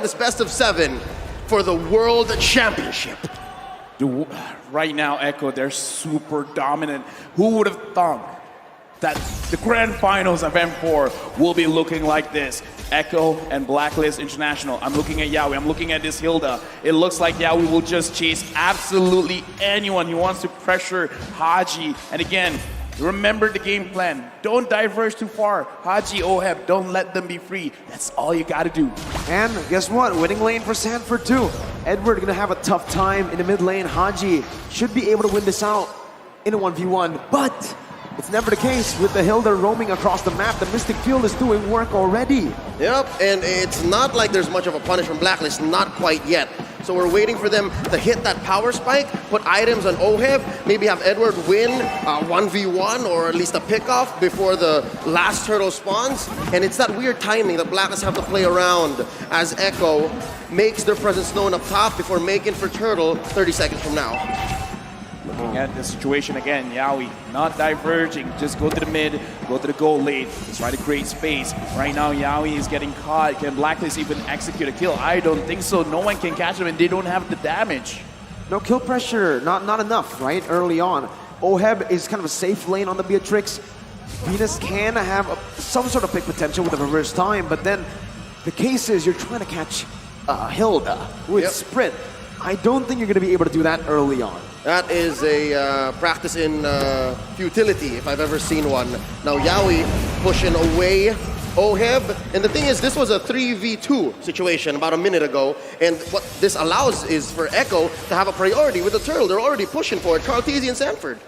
in this best of 7 for the World Championship. Dude, right now, Echo, they're super dominant. Who would have thought that the grand finals of M4 will be looking like this? Echo and Blacklist International. I'm looking at Yawi, I'm looking at this Hilda. It looks like Yawi will just chase absolutely anyone. He wants to pressure Haji. And again, remember the game plan. Don't diverge too far. Haji, Oheb, don't let them be free. That's all you gotta do. And guess what? Winning lane for Sanford too. Edward gonna have a tough time in the mid lane. Haji should be able to win this out in a 1v1, but it's never the case with the Hilda roaming across the map. The Mystic Field is doing work already. Yep, and it's not like there's much of a punish from Blacklist, not quite yet. So we're waiting for them to hit that power spike, put items on Oheb, maybe have Edward win 1v1 or at least a pickoff before the last turtle spawns. And it's that weird timing that Blacklist have to play around as Echo makes their presence known up top before making for turtle 30 seconds from now. Looking at the situation again, Yawi not diverging, just go to the mid, go to the goal lane, just try to create space. Right now, Yawi is getting caught. Can Blacklist even execute a kill? I don't think so. No one can catch him and they don't have the damage. No kill pressure, not enough, right? Early on. Oheb is kind of a safe lane on the Beatrix. Venus can have some sort of pick potential with a reverse time, but then the case is you're trying to catch Hilda with sprint. I don't think you're going to be able to do that early on. That is a practice in futility, if I've ever seen one. Now Yawi pushing away Oheb. And the thing is, this was a 3v2 situation about a minute ago. And what this allows is for Echo to have a priority with the turtle. They're already pushing for it, Cartesi and Sanford.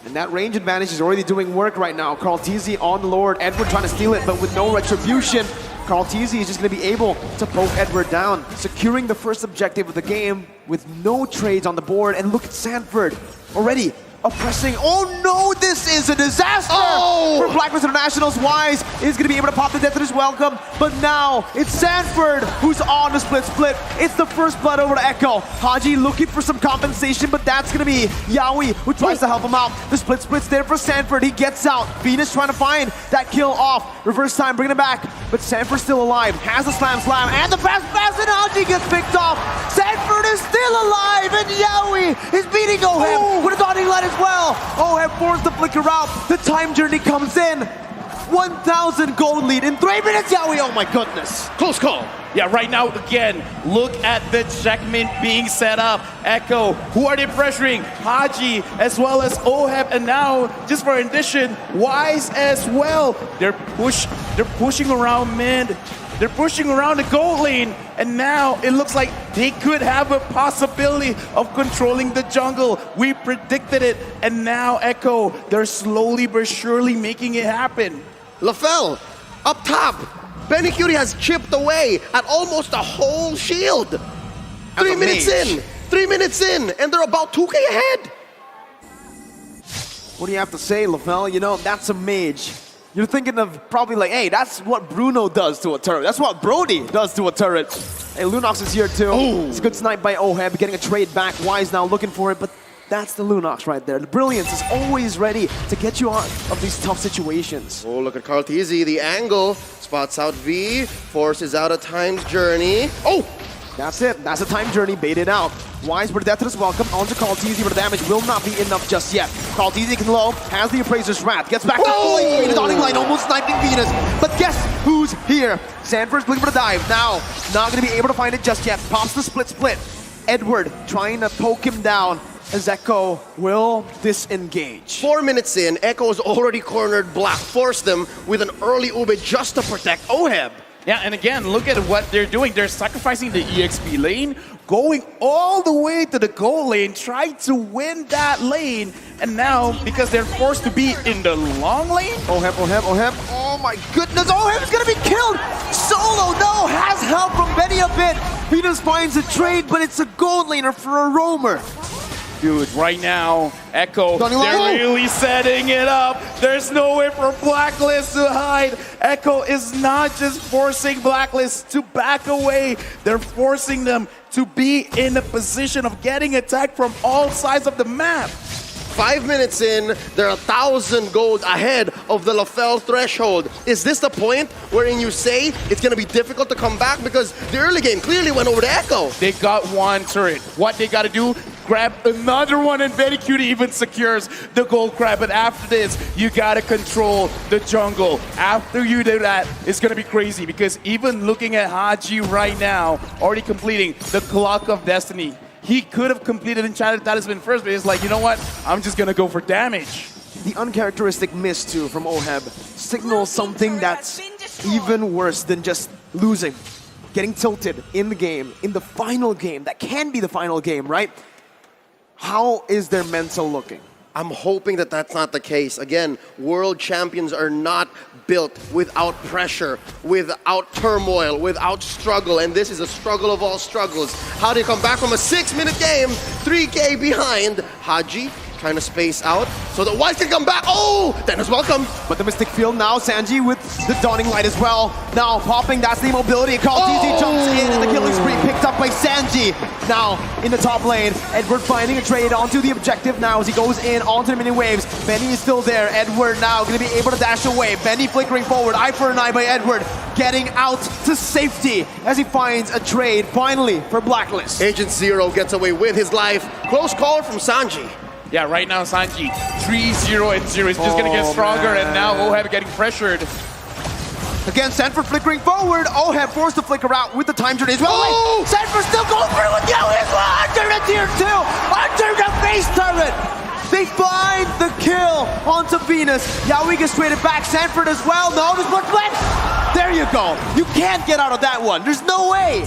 And that range advantage is already doing work right now. Cartesi on the Lord, Edward trying to steal it, but with no retribution. Cartesi is just going to be able to poke Edward down, securing the first objective of the game with no trades on the board. And look at Sanford already oppressing. Oh no, this is a disaster for Blacklist International's. Wise is going to be able to pop the death of his welcome, but now it's Sanford who's on the split. It's the first blood over to Echo. Haji looking for some compensation, but that's going to be Yawi who tries to help him out. The split's there for Sanford. He gets out. Venus trying to find that kill off. Reverse time, bringing it back, but Sanford's still alive. Has the slam, and the pass, and Haji gets picked off. Sanford is still alive, and Yawi is beating Oheb with a dotting line as well. Oheb forced the flicker out. The time journey comes in. 1,000 gold lead in 3 minutes, Yawi. Oh my goodness. Close call. Yeah, right now, again, look at the checkmate being set up. Echo, who are they pressuring? Haji, as well as Oheb, and now, just for addition, Wise as well. They're pushing around mid. They're pushing around the gold lane, and now it looks like they could have a possibility of controlling the jungle. We predicted it, and now Echo, they're slowly but surely making it happen. LaFell, up top. Benny Cutie has chipped away at almost a whole shield. 3 minutes in. 3 minutes in, and they're about 2K ahead. What do you have to say, LaFell? You know, that's a mage. You're thinking of probably like, hey, that's what Bruno does to a turret. That's what Brody does to a turret. Hey, Lunox is here too. It's a good snipe by Oheb, getting a trade back. Wise now looking for it, but that's the Lunox right there. The brilliance is always ready to get you out of these tough situations. Oh, look at Cartesi, the angle. Spots out V, forces out a time's journey. Oh! That's it. That's a time journey baited out. Wise with the death to his welcome. Onto Cartesi, but the damage will not be enough just yet. Cartesi can low, has the Appraiser's Wrath, gets back to full HP. The dotting line almost sniping Venus. But guess who's here? Sanford's looking for the dive. Now, not going to be able to find it just yet. Pops the split. Edward trying to poke him down as Echo will disengage. 4 minutes in, Echo's already cornered Black. Forced them with an early Ube just to protect Oheb. Yeah, and again, look at what they're doing. They're sacrificing the EXP lane, going all the way to the goal lane, trying to win that lane. And now, because they're forced to be in the long lane. Oheb. Oh my goodness, Oheb's gonna be killed! Solo, no, has help from Benny a bit. Venus finds a trade, but it's a gold laner for a roamer. Dude, right now, Echo, they're really setting it up. There's no way for Blacklist to hide. Echo is not just forcing Blacklist to back away. They're forcing them to be in a position of getting attacked from all sides of the map. 5 minutes in, they're 1,000 gold ahead of the LaFell threshold. Is this the point wherein you say it's going to be difficult to come back? Because the early game clearly went over to Echo. They got one turret. What they got to do, grab another one, and Very Cutie even secures the gold grab. But after this, you got to control the jungle. After you do that, it's going to be crazy, because even looking at Haji right now, already completing the Clock of Destiny, he could have completed Enchanted Talisman first, but he's like, you know what? I'm just going to go for damage. The uncharacteristic miss, too, from Oheb signals something that's even worse than just losing. Getting tilted in the game, in the final game. That can be the final game, right? How is their mental looking? I'm hoping that that's not the case. Again, world champions are not built without pressure, without turmoil, without struggle, and this is a struggle of all struggles. How do you come back from a 6-minute game, 3K behind? Haji trying to space out so that Wise can come back. Oh, Dennis, welcome. But the Mystic Field now, Sanji with the Dawning Light as well. Now popping, that's the mobility. Carl TZ jumps in and the killing spree picked up by Sanji. Now in the top lane, Edward finding a trade onto the objective now as he goes in onto the mini waves. Benny is still there. Edward now going to be able to dash away. Benny flickering forward. Eye for an eye by Edward. Getting out to safety as he finds a trade finally for Blacklist. Agent Zero gets away with his life. Close call from Sanji. Yeah, right now Sanji, 3-0 and 0. He's just going to get stronger, man. and now Oheb getting pressured. Again, Sanford flickering forward. Oheb forced to flicker out with the time journey as well. Oh! Wait, Sanford still going through with Yowie as well. Under the tier 2, under the base turret. They find the kill onto Venus. Yowie gets traded back. Sanford as well. No, there's much left. There you go. You can't get out of that one. There's no way.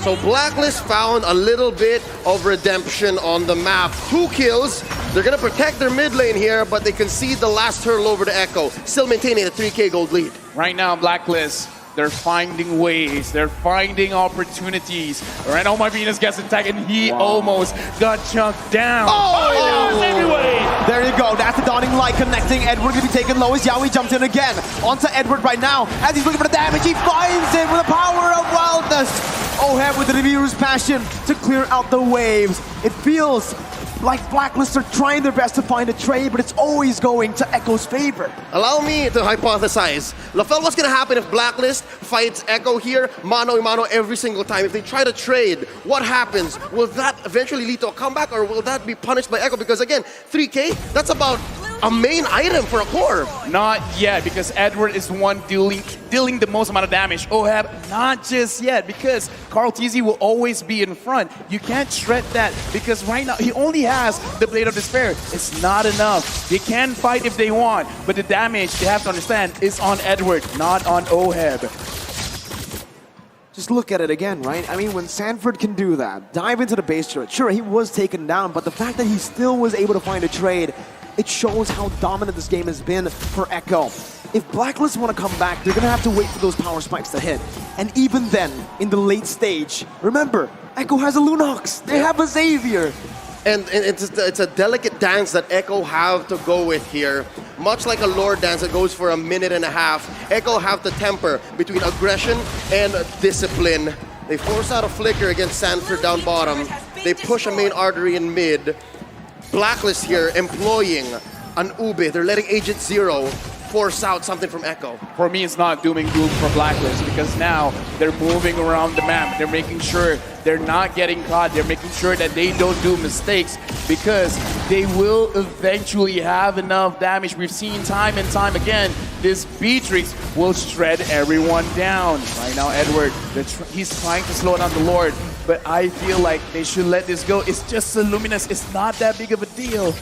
So Blacklist found a little bit of redemption on the map. 2 kills. They're going to protect their mid lane here, but they concede the last turtle over to Echo, still maintaining a 3K gold lead. Right now, Blacklist, they're finding ways. They're finding opportunities. Right now, my Venus gets attacked, and he almost got chunked down. Oh! Anyway. There you go. That's the Dawning Light connecting. Edward going to be taken low as Yowie jumps in again. Onto Edward right now. As he's looking for the damage, he finds it with the power of wildness. Oheb with the Review's passion to clear out the waves. It feels like Blacklist are trying their best to find a trade, but it's always going to Echo's favor. Allow me to hypothesize. LaFell, what's going to happen if Blacklist fights Echo here, mano a mano every single time? If they try to trade, what happens? Will that eventually lead to a comeback, or will that be punished by Echo? Because again, 3K, that's about a main item for a core. Not yet, because Edward is the one dealing the most amount of damage. Oheb, not just yet, because Carl TZ will always be in front. You can't shred that, because right now he only has the Blade of Despair. It's not enough. They can fight if they want, but the damage, they have to understand, is on Edward, not on Oheb. Just look at it again, right? I mean, when Sanford can do that, dive into the base turret, sure, he was taken down, but the fact that he still was able to find a trade, it shows how dominant this game has been for Echo. If Blacklist want to come back, they're going to have to wait for those power spikes to hit. And even then, in the late stage, remember, Echo has a Lunox. They have a Xavier. And it's a delicate dance that Echo have to go with here. Much like a Lord dance that goes for a minute and a half, Echo have to temper between aggression and discipline. They force out a flicker against Sanford down bottom. They push a main artery in mid. Blacklist here employing an Ube. They're letting Agent Zero force out something from Echo. For me, it's not doom and gloom for Blacklist, because now they're moving around the map. They're making sure they're not getting caught. They're making sure that they don't do mistakes, because they will eventually have enough damage. We've seen time and time again, this Beatrix will shred everyone down. Right now, Edward, he's trying to slow down the Lord, but I feel like they should let this go. It's just a Luminous. It's not that big of a deal.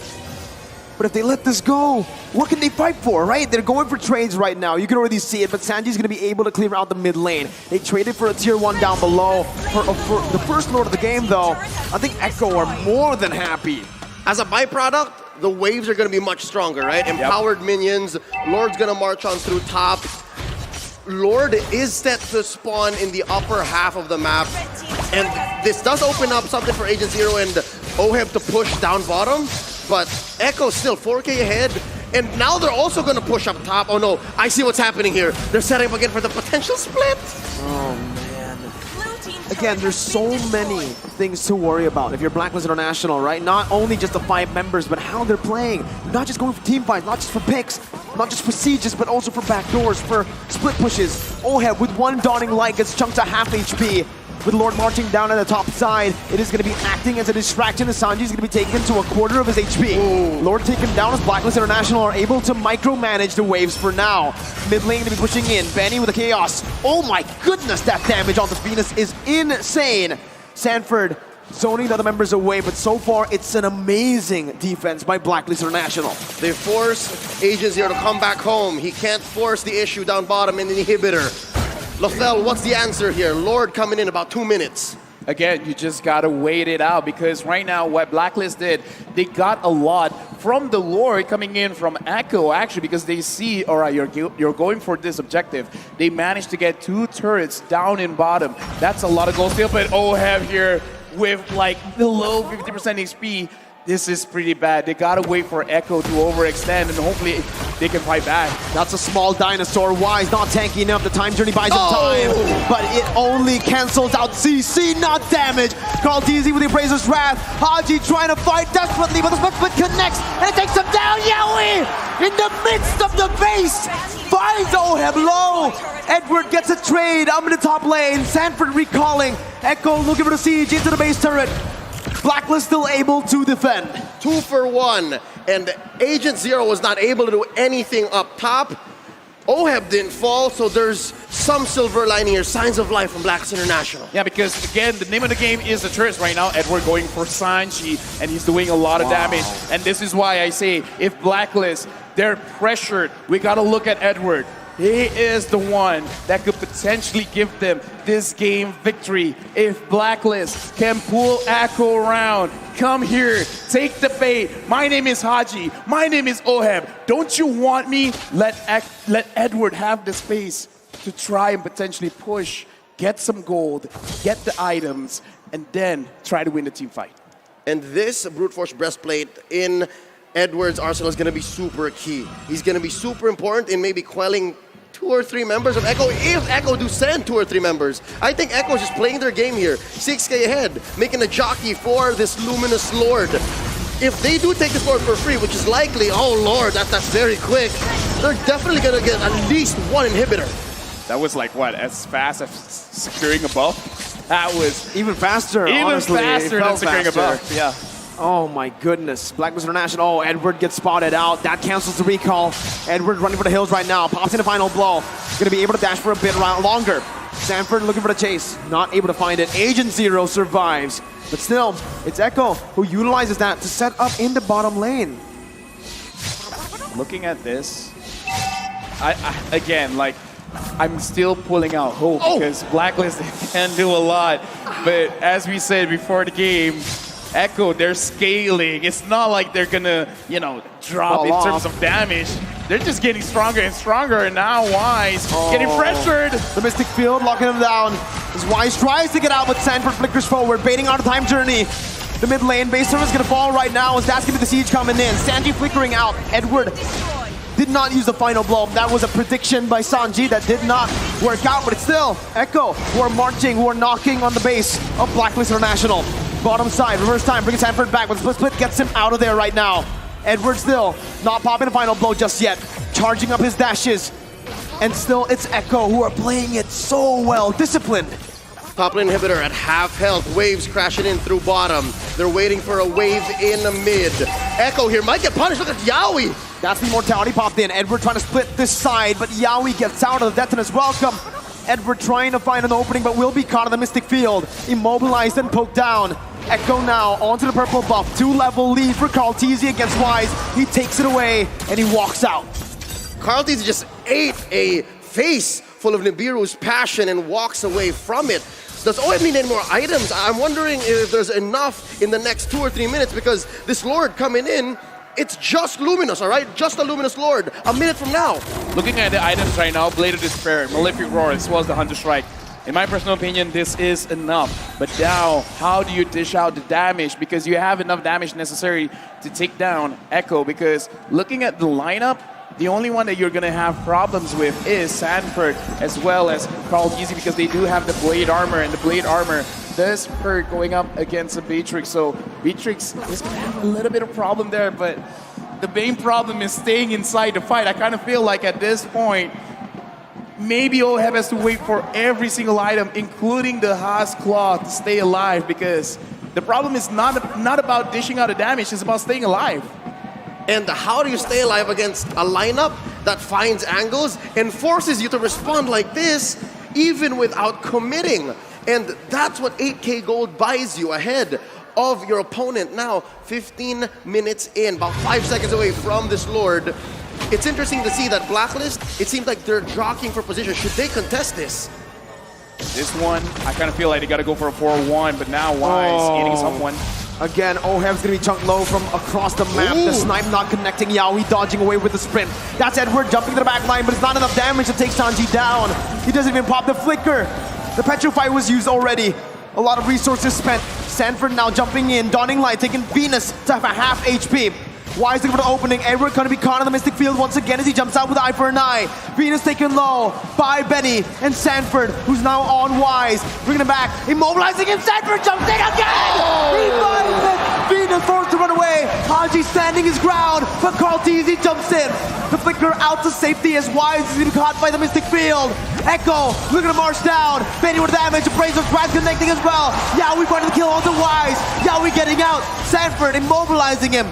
But if they let this go, what can they fight for, right? They're going for trades right now. You can already see it, but Sanji's going to be able to clear out the mid lane. They traded for a tier 1 down below. For the first Lord of the game, though, I think Echo are more than happy. As a byproduct, the waves are going to be much stronger, right? Empowered minions. Lord's going to march on through top. Lord is set to spawn in the upper half of the map. And this does open up something for Agent Zero and Oheb to push down bottom. But Echo's still 4K ahead. And now they're also going to push up top. Oh no, I see what's happening here. They're setting up again for the potential split. Oh man. again, there's so many things to worry about if you're Blacklist International, right? Not only just the 5 members, but how they're playing. Not just going for team fights, not just for picks, not just for sieges, but also for backdoors, for split pushes. Oheb with one dawning light gets chunked to half HP. With Lord marching down on the top side, it is going to be acting as a distraction as Sanji is going to be taken to a quarter of his HP. Ooh. Lord taken down as Blacklist International are able to micromanage the waves for now. Mid lane to be pushing in. Benny with the chaos. Oh my goodness, that damage on the Venus is insane. Sanford zoning the other members away, but so far it's an amazing defense by Blacklist International. They force Agent Zero to come back home. He can't force the issue down bottom in the inhibitor. Lothel, what's the answer here? Lord coming in about 2 minutes. Again, you just gotta wait it out because right now what Blacklist did, they got a lot from the Lord coming in from Echo actually because they see, all right, you're going for this objective. They managed to get 2 turrets down in bottom. That's a lot of gold still, but Oheb here with like below 50% HP. This is pretty bad. They gotta wait for Echo to overextend and hopefully they can fight back. That's a small dinosaur. Wise not tanky enough. The time journey buys him time, but it only cancels out CC, not damage. Carl TZ with the Appraiser's Wrath. Haji trying to fight desperately, but the split connects and it takes him down. Yowie in the midst of the base finds Oheb low. Edward gets a trade up in the top lane. Sanford recalling. Echo looking for the siege into the base turret. Blacklist still able to defend. 2 for 1, and Agent Zero was not able to do anything up top. Oheb didn't fall, so there's some silver lining here, signs of life from Blacklist International. Yeah, because again, the name of the game is the turrets right now. Edward going for Sanji, and he's doing a lot of damage. And this is why I say, if Blacklist, they're pressured, we gotta look at Edward. He is the one that could potentially give them this game victory. If Blacklist can pull Echo around, come here, take the bait. My name is Haji. My name is Oheb. Don't you want me? Let Edward have the space to try and potentially push, get some gold, get the items, and then try to win the team fight. And this Brute Force Breastplate in Edward's arsenal is going to be super key. He's going to be super important in maybe quelling 2 or 3 members of Echo, if Echo do send 2 or 3 members. I think Echo is just playing their game here, 6K ahead, making a jockey for this Luminous Lord. If they do take this Lord for free, which is likely, oh Lord, that's very quick, they're definitely gonna get at least 1 inhibitor. That was like what, as fast as securing a buff? That was Even faster, even honestly. faster than securing a buff. Yeah. Oh my goodness. Blacklist International. Oh, Edward gets spotted out. That cancels the recall. Edward running for the hills right now. Pops in the final blow. Gonna be able to dash for a bit longer. Sanford looking for the chase. Not able to find it. Agent Zero survives. But still, it's Echo who utilizes that to set up in the bottom lane. Looking at this, again, like, I'm still pulling out hope because Blacklist can do a lot. But as we said before the game, Echo, they're scaling. It's not like they're gonna, drop in terms of damage. They're just getting stronger and stronger, and now Wise getting pressured. The Mystic Field locking him down. As Wise tries to get out, but Sanford flickers forward, baiting out a time journey. The mid lane, base server's gonna fall right now as that's gonna be the siege coming in. Sanji flickering out. Edward did not use the final blow. That was a prediction by Sanji that did not work out, but it's still Echo who are marching, who are knocking on the base of Blacklist International. Bottom side, reverse time, brings Sanford back, but split gets him out of there right now. Edward still not popping the final blow just yet. Charging up his dashes. And still, it's Echo who are playing it so well. Disciplined. Top lane inhibitor at half health. Waves crashing in through bottom. They're waiting for a wave in the mid. Echo here might get punished. Look at Yowie. That's the immortality popped in. Edward trying to split this side, but Yowie gets out of the detonus. Welcome. Edward trying to find an opening, but will be caught in the Mystic Field. Immobilized and poked down. Echo now onto the purple buff. 2-level lead for Carl TZ against Wise. He takes it away and he walks out. Carl TZ just ate a face full of Nibiru's passion and walks away from it. Does OM need any more items? I'm wondering if there's enough in the next 2 or 3 minutes because this Lord coming in, it's just Luminous, all right? Just a Luminous Lord. A minute from now. Looking at the items right now, Blade of Despair, Malefic Roar, as well as the Hunter Strike. In my personal opinion, this is enough. But now, how do you dish out the damage? Because you have enough damage necessary to take down Echo. Because looking at the lineup, The only one that you're going to have problems with is Sanford as well as Carl Easy because they do have the blade armor, and the blade armor does hurt going up against a Beatrix. So Beatrix is going to have a little bit of problem there, but the main problem is staying inside the fight. I kind of feel like at this point, maybe Oheb has to wait for every single item, including the Haas Claw, to stay alive, because the problem is not about dishing out a damage, it's about staying alive. And how do you stay alive against a lineup that finds angles and forces you to respond like this, even without committing? And that's what 8K gold buys you ahead of your opponent. Now, 15 minutes in, about 5 seconds away from this Lord. It's interesting to see that Blacklist, it seems like they're jockeying for position. Should they contest this? This one, I kind of feel like they got to go for a 4-1, but now Wise hitting someone. Again, Oheb's gonna be chunked low from across the map. Ooh. The snipe not connecting. Yaoi dodging away with the sprint. That's Edward jumping to the back line, but it's not enough damage to take Sanji down. He doesn't even pop the flicker. The Petrify was used already. A lot of resources spent. Sanford now jumping in, donning light, taking Venus to have a half HP. Wise looking for the opening. Edward gonna be caught in the Mystic Field once again as he jumps out with eye for an eye. Venus taken low by Benny and Sanford, who's now on Wise. Bringing him back, immobilizing him. Sanford jumps in again! He finds it! Venus forced to run away. Haji standing his ground, but Carl Teasy jumps in. The flicker out to safety as Wise is being caught by the Mystic Field. Echo looking to march down. Benny with damage. Appraiser's Brad connecting as well. Yaoi finding the kill onto Wise. Yaoi getting out. Sanford immobilizing him.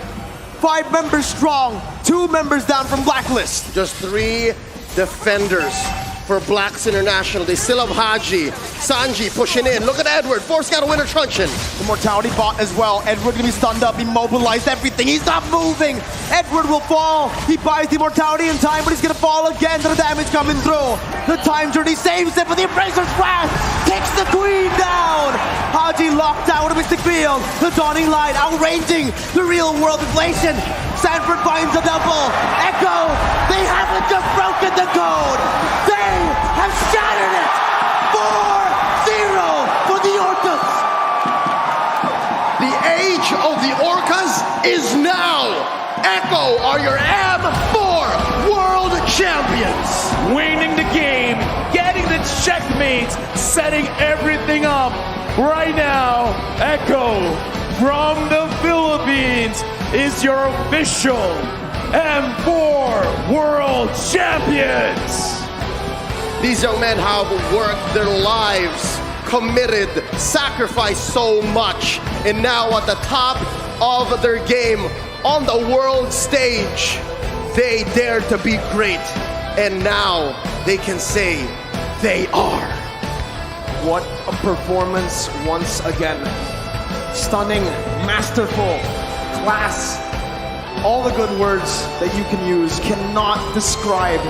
5 members strong, 2 members down from Blacklist. Just 3 defenders for Blacks International. They still have Haji, Sanji pushing in. Look at Edward, forced out a winner truncheon. The mortality bot as well. Edward gonna be stunned up, immobilized, everything. He's not moving. Edward will fall. He buys the mortality in time, but he's gonna fall again to the damage coming through. The time journey saves it, but the Embracer's Wrath takes the queen down. Haji locked out of Mystic Field. The dawning light outranging the real world inflation. Sanford finds a double. Echo, they haven't just broken the code. They have shattered it. 4-0 for the Orcas. The age of the Orcas is now. Echo are your M4 world champions. Winning the game, getting the checkmate, setting everything up. Right now, Echo from the Philippines is your official M4 world champions. These young men have worked their lives, committed, sacrificed so much, and now at the top of their game on the world stage, they dare to be great, and now they can say they are. What a performance once again. Stunning, masterful, class. All the good words that you can use cannot describe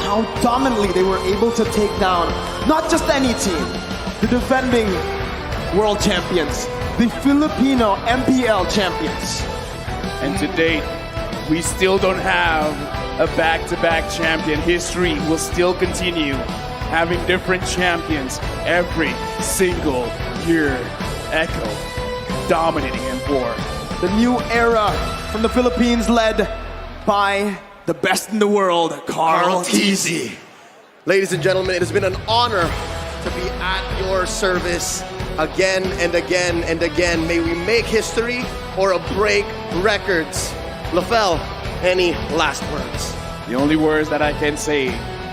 how dominantly they were able to take down not just any team, the defending world champions, the Filipino MPL champions. And to date, we still don't have a back-to-back champion. History will still continue having different champions every single year. Echo dominating M4. The new era from the Philippines led by the best in the world, Carl Teasy. Ladies and gentlemen, it has been an honor to be at your service again and again and again. May we make history or break records. LaFell, any last words? The only words that I can say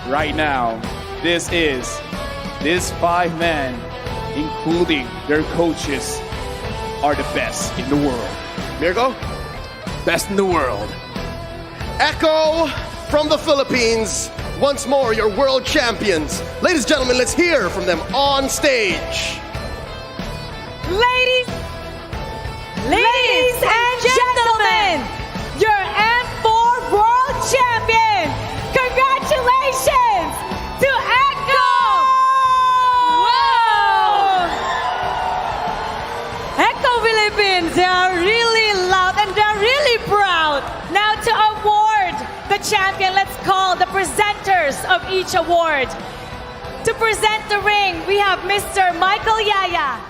right now, this 5 men, including their coaches, are the best in the world. Mirko? Best in the world. Echo from the Philippines, once more your world champions. Ladies and gentlemen, let's hear from them on stage. Ladies and gentlemen, your M4 World Champion. Congratulations to Echo. Wow! Echo Philippines, they are really loud and they're really proud. Now to award the champion, let's call the presenters of each award. To present the ring, we have Mr. Michael Yaya.